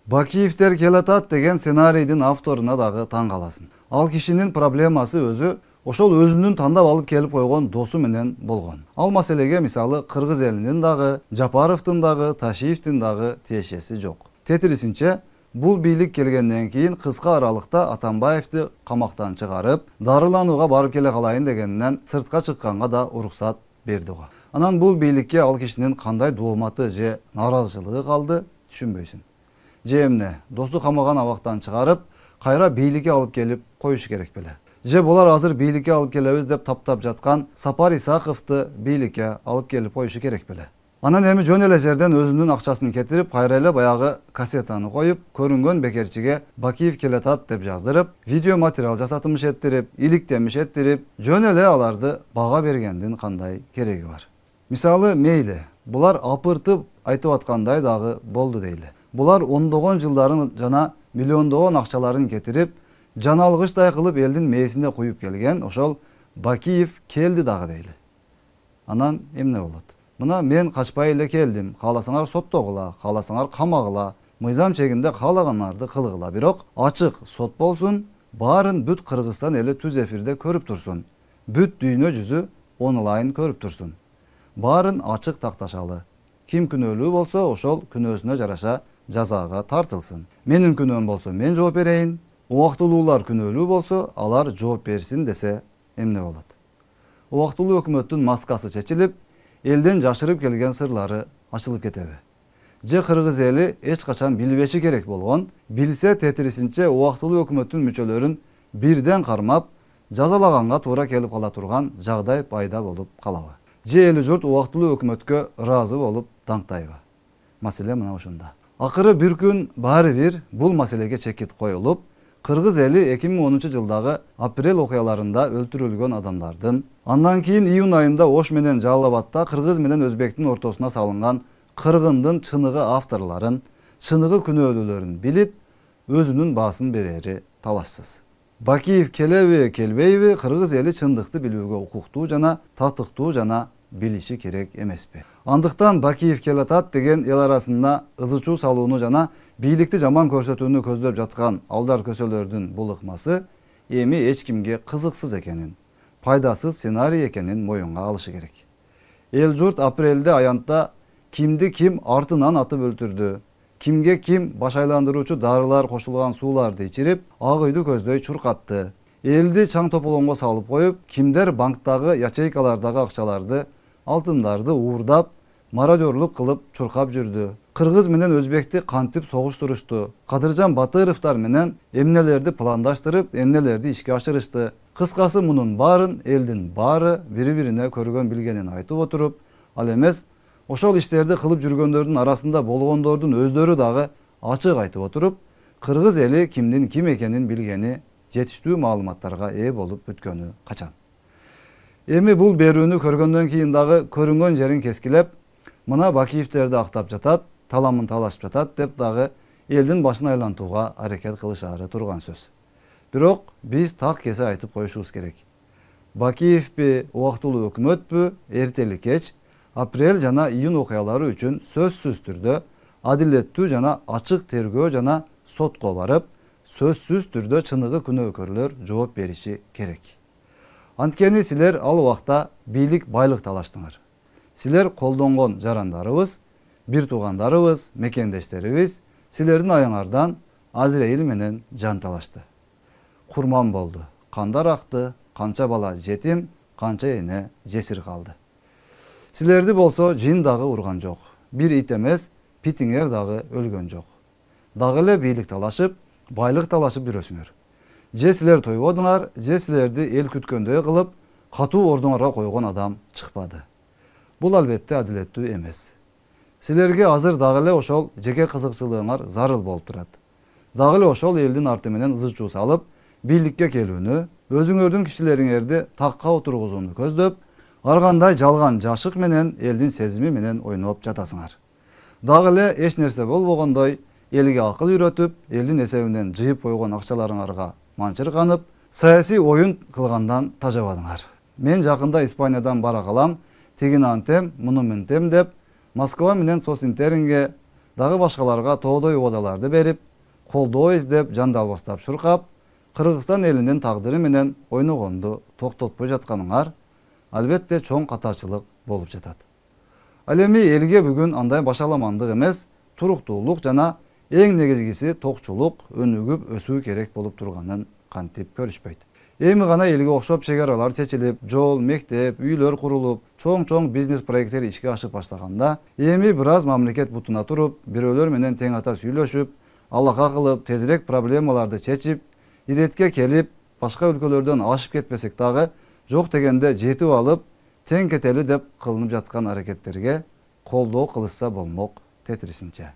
Бакиевтер келатат деген сценарийдин авторуна дагы таң каласың. Ал кишинин проблемасы өзү ошол өзүнүн тандап алып келип койгон досу менен болгон. Ал маселеге мисалы Кыргыз элинин дагы, Жапаровдун дагы, Ташиевдин дагы тиешеси жок. Тетирисинче, бул бийлик келгенден кийин кыска аралыкта Атамбаевди камактан чыгарып, дарыланууга барып келе калайын дегенинен сыртка чыкканга да уруксат берди го. Анан бул бийликке ал кишинин кандай дооматы же нааразычылыгы калды, түшүнбөйсүң. Же эмне, досу камаган абактан чыгарып, кайра бийликке алып келип коюш керек беле. Же булар азыр бийликке алып келебиз деп таптап жаткан Сапар Исаковду бийликке алып келип коюшу керек беле. Анан эми жөн эле жерден өзүнүн акчасын кетирип, кайра эле баягы кассетаны коюп, көрүнгөн бекерчиге Бакиев келатат деп жаздырып, видео материал жасатымыш эттирип, иликтемиш эттирип, жөн эле аларды бага бергендин кандай кереги бар. Мисалы, мейли, булар апыртып айтып аткандай дагы болду дейли. Булар ондогон жылдарын жана миллиондогон акчаларын кетирип, жаналгычтай кылып элдин мээсине куюп келген ошол Бакиев келди дагы дейли. Анан эмне болот? Мына мен качпай эле келдим, кааласаңар соттогула, кааласаңар камагыла, мыйзам чегинде каалаганарды кылгыла, бирок ачык сот болсун, баарын бүт Кыргызстан эли түз эфирде көрүп турсун. Бүт дүйнө жүзү онлайн көрүп турсун. Баарын ачык такташалы. Ким күнөөлүү болсо, ошол күнөөсүнө жараша жазага тартылсын. Менин күнөөм болсо, мен жооп берейин. Убактылуулар күнөөлүү болсо, алар жооп берсин десе эмне болот? Убактылуу өкмөттүн маскасы чечилип, элден жашырып келген сырлары ачылып кетеби? Же Кыргыз эли эч качан билбеши керек болгон, билсе тетирисинче убактылуу өкмөттүн мүчөлөрүн бирден кармап, жазалаганга туура келип кала турган жагдай пайда болуп калабы? Же эли журт убактылуу өкмөткө ыраазы болуп даңктайбы? Маселе мына ушунда. Акыры бир күн баары бир бул маселеге чекит коюлуп, Кыргыз эли 2010 жылдагы апрель окуяларында өлтүрүлгөн адамдардын, андан кийин июнь айында Ош менен Жалал Абадта Кыргыз менен Өзбектин ортосуна салынган кыргындын чыныгы авторлорун, чыныгы күнөөлүүлөрүн билип, өзүнүн баасын берери талашсыз. Бакиев келеби, келбейби, Кыргыз эли чындыкты билүүгө укуктуу жана татыктуу жана билиши керек эмеспи? Андыктан Бакиев келатат деген эл арасында ызычуу салууну жана бийликти жаман көрсөтүүнү көздөп жаткан алдар көсөлөрдүн бул ыкмасы эми эч кимге кызыксыз экенин, пайдасыз сценарий экенин моюнга алышы керек. Эл журт апрелде аянтта кимди ким артынан атып өлтүрдү, кимге ким баш айландыруучу дарылар кошулган сууларды ичирип, ак үйдү көздөй чуркатты, элди чаң тополоңго салып коюп, кимдер банктагы ячейкалардагы акчаларды, алтындарды уурдап, мародерлук кылып чуркап жүрдү. Кыргыз менен Өзбекти кантип согуштурушту, Кадыржан Батыровдор менен эмнелерди пландаштырып, эмнелерди ишке ашырышты. Кыскасы мунун баарын элдин баары бири-бирине көргөн билгенин айтып отуруп, ал эмес ошол иштерди кылып жүргөндөрдүн арасында болгондордун өздөрү дагы ачык айтып отуруп, Кыргыз эли кимдин ким экенин билгени, жетиштүү маалыматтарга ээ болуп бүткөнү качан? Эми бул берүүнү көргөндөн кийин дагы көрүнгөн жерин кескилеп, мына Бакиевтерди актап жатат, таламын талашып жатат деп дагы элдин башын айлантууга аракет кылышаары турган сөз. Бирок биз так кесе айтып коюшубуз керек. Бакиевпи, убактылуу өкмөтпү, эртели кеч апрель жана июнь окуялары үчүн сөзсүз түрдө адилеттүү жана ачык тергөө жана сотко барып, сөзсүз түрдө чыныгы күнөөкөрлөр жооп бериши керек. Анткени силер ал убакта бийлик байлык талаштыңар. Силер колдонгон жарандарыбыз, бир туугандарыбыз, мекендештерибиз силердин аяңардан Азраил менен жан талашты. Курман болду, кандар акты, канча бала жетим, канча эне жесир калды. Силерди болсо жин дагы урган жок. Бир ит эмес, питиңер дагы өлгөн жок. Дагы эле бийлик талашып, байлык талашып жүрөсүңөр. Же силер тойбодуңар, же силерди эл күткөндөй кылып, катуу ордуңарга койгон адам чыкпады. Бул албетте адилеттүү эмес. Силерге азыр дагы эле ошол жеке кызыкчылыгыңар зарыл болуп турат. Дагы эле ошол элдин арты менен ызычуу салып, бийликке келүүнү, өзүңөрдүн кишилериңерди такка отургузууну көздөп, ар кандай жалган жашык менен элдин сезими менен ойноп жатасыңар. Дагы эле эч нерсе болбогондой элге акыл үйрөтүп, элдин эсебинен жыйып койгон акчаларыңарга манчырганып, саясий оюн кылгандан тажабадыңар. Мен жакында Испаниядан бара калам, тигини антем, муну ментем деп, Москва менен Сосинтеринге Дагы башкаларга тоодой убадаларды берип, колдоо издеп, жандалбастап шуркап, Кыргызстан элинин тагдыры менен ойногонду токтотпой жатканыңар албетте чоң катачылык болуп жатат. Ал эми элге бүгүн андай башаламандык эмес, туруктуулук жана эң негизгиси токчулук, өнүгүп өсүү керек болуп турганын кантип көрүшпөйт. Эми гана элге окшоп чегаралар чечилип, жол, мектеп, үйлөр курулуп, чоң бизнес проекттер ишке ашып баштаганда, эми бир аз мамлекет бутуна туруп, бирөөлөр менен тең ата сүйлөшүп, алака кылып, тезирээк проблемаларды чечип, иретке келип, башка өлкөлөрдөн ашып кетпесек дагы, жок дегенде жетип алып, тең кетели деп кылынып жаткан аракеттерге колдоо кылышса болмок тетирисинче.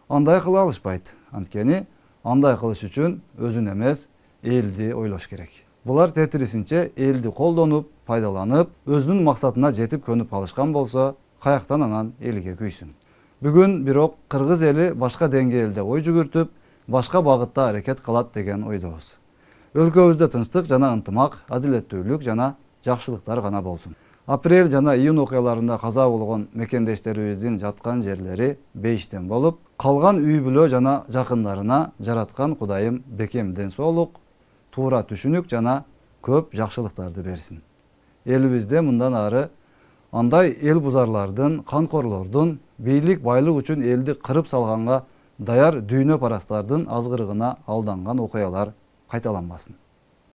Андай кыла алышпайт. Анткени андай кылыш үчүн өзүн эмес, элди ойлош керек. Булар тетирисинче элди колдонуп, пайдаланып, өзүнүн максатына жетип көнүп калышкан болсо, каяктан анан элге күйсүн. Бүгүн бирок кыргыз эли башка деңгээлде ой жүгүртүп, башка багытта аракет кылат деген ойдобуз. Өлкөбүздө тынчтык жана ынтымак, адилеттүүлүк жана жакшылыктар гана болсун. Апрель жана июнь окуяларында каза болгон мекендештерибиздин жаткан жерлери бейиштен болуп, калган үй бүлө жана жакындарына жараткан Кудайым бекемден соолук, туура түшүнүк жана көп жакшылыктарды берсин. Элибизде мындан ары андай эл бузарлардын, канкорлордун бийлик байлык үчүн элди кырып салганга даяр дүйнө парастардын азгырыгына алданган окуялар кайталанбасын.